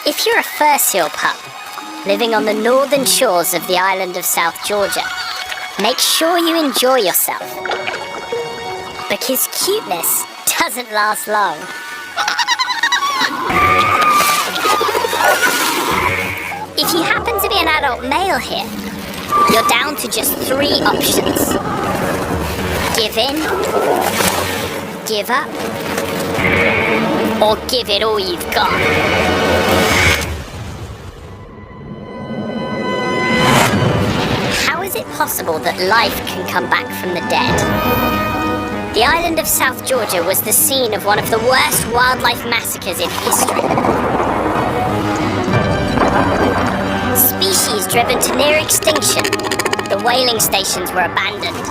If you're a fur seal pup living on the northern shores of the island of South Georgia, make sure you enjoy yourself, because cuteness doesn't last long. If you happen to be an adult male here, you're down to just 3 options. Give in, give up, or give it all you've got. How is it possible that life can come back from the dead? The island of South Georgia was the scene of one of the worst wildlife massacres in history. Species driven to near extinction, the whaling stations were abandoned.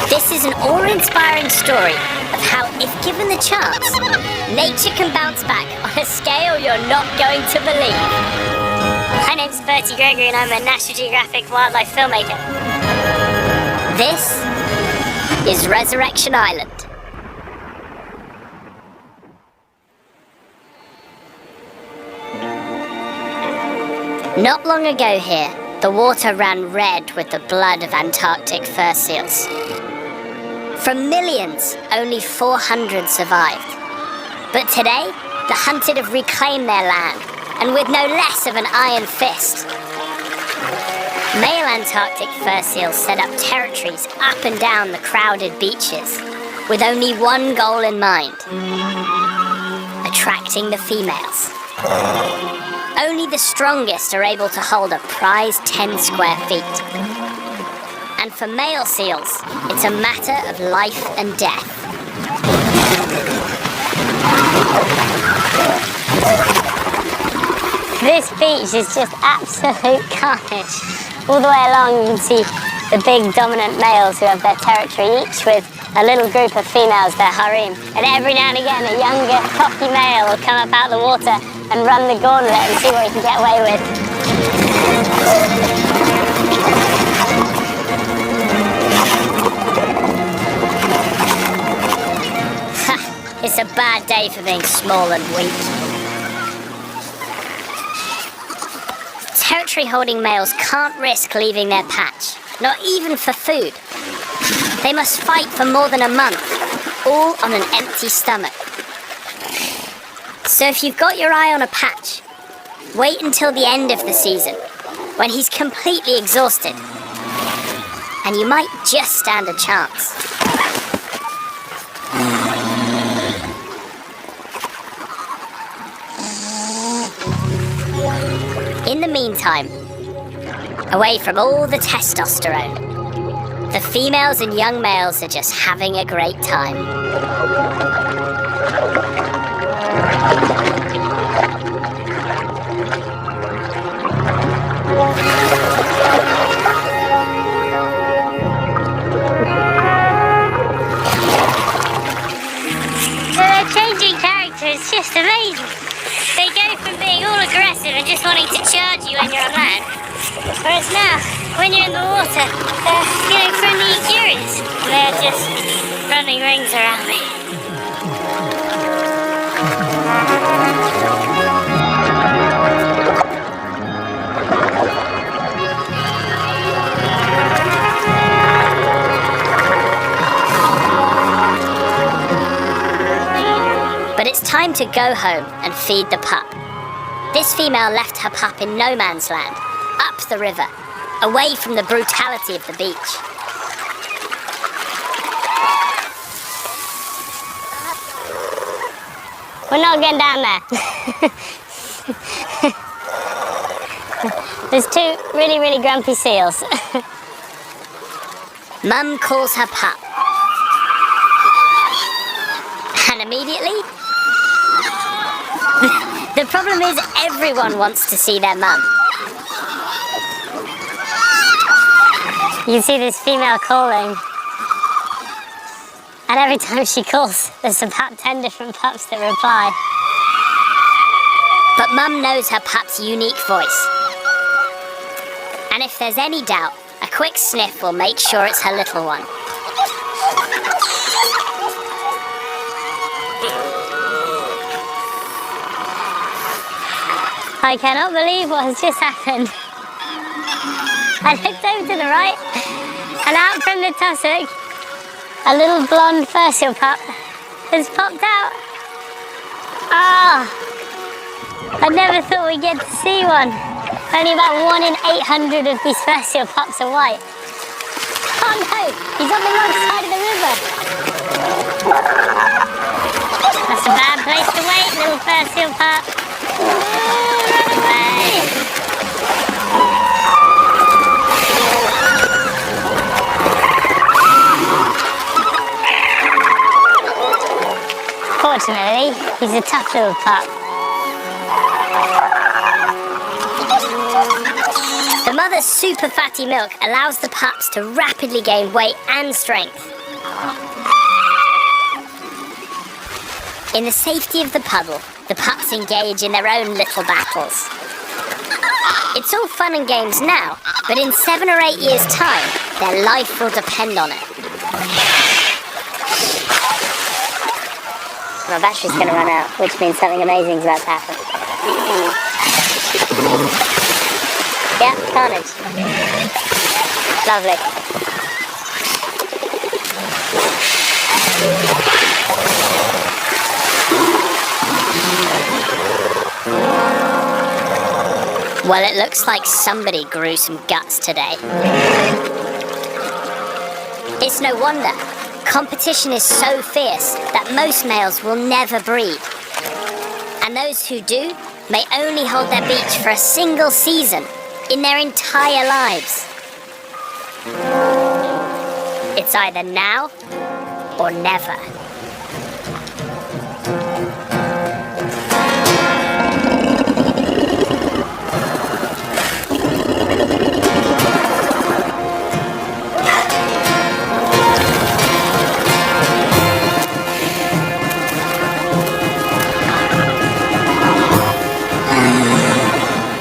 This is an awe-inspiring story of how, if given the chance, nature can bounce back on a scale you're not going to believe. My name's Bertie Gregory and I'm a National Geographic wildlife filmmaker. This is Resurrection Island. Not long ago here, the water ran red with the blood of Antarctic fur seals. From millions, only 400 survived. But today, the hunted have reclaimed their land, and with no less of an iron fist. Male Antarctic fur seals set up territories up and down the crowded beaches, with only one goal in mind: attracting the females. Only the strongest are able to hold a prized 10 square feet. And for male seals, it's a matter of life and death. This beach is just absolute carnage. All the way along you can see the big dominant males who have their territory, each with a little group of females, their harem. And every now and again a younger, cocky male will come up out of the water and run the gauntlet and see what he can get away with. It's a bad day for being small and weak. Territory-holding males can't risk leaving their patch, not even for food. They must fight for more than a month, all on an empty stomach. So if you've got your eye on a patch, wait until the end of the season, when he's completely exhausted, and you might just stand a chance. In the meantime, away from all the testosterone, the females and young males are just having a great time. They're changing character, it's just amazing. They go from being all aggressive and just wanting to charge you when you're on land, whereas now, when you're in the water, they're feeling friendly and curious. They're just running rings around me. But it's time to go home and feed the pup. This female left her pup in no man's land, up the river, away from the brutality of the beach. We're not getting down there. There's 2 really, really grumpy seals. Mum calls her pup. And immediately, the problem is everyone wants to see their mum. You see this female calling, and every time she calls, there's about 10 different pups that reply. But Mum knows her pup's unique voice. And if there's any doubt, a quick sniff will make sure it's her little one. I cannot believe what has just happened. I looked over to the right, and out from the tussock, a little blonde fur seal pup has popped out. Ah, I never thought we'd get to see one. Only about 1 in 800 of these fur seal pups are white. Oh no, he's on the wrong side of the river. That's a bad place to wait, little fur seal pup. Run away! Fortunately, he's a tough little pup. The mother's super fatty milk allows the pups to rapidly gain weight and strength. In the safety of the puddle, the pups engage in their own little battles. It's all fun and games now, but in 7 or 8 years' time, their life will depend on it. My battery's going to run out, which means something amazing's about to happen. Yeah, carnage. Lovely. Well, it looks like somebody grew some guts today. It's no wonder. Competition is so fierce that most males will never breed. And those who do may only hold their beach for a single season in their entire lives. It's either now or never.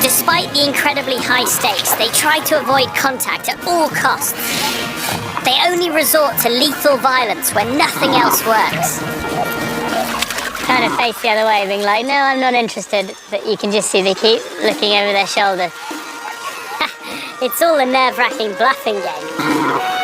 Despite the incredibly high stakes, they try to avoid contact at all costs. They only resort to lethal violence when nothing else works. Kind of face the other way, being like, no, I'm not interested, but you can just see they keep looking over their shoulder. It's all a nerve-wracking bluffing game.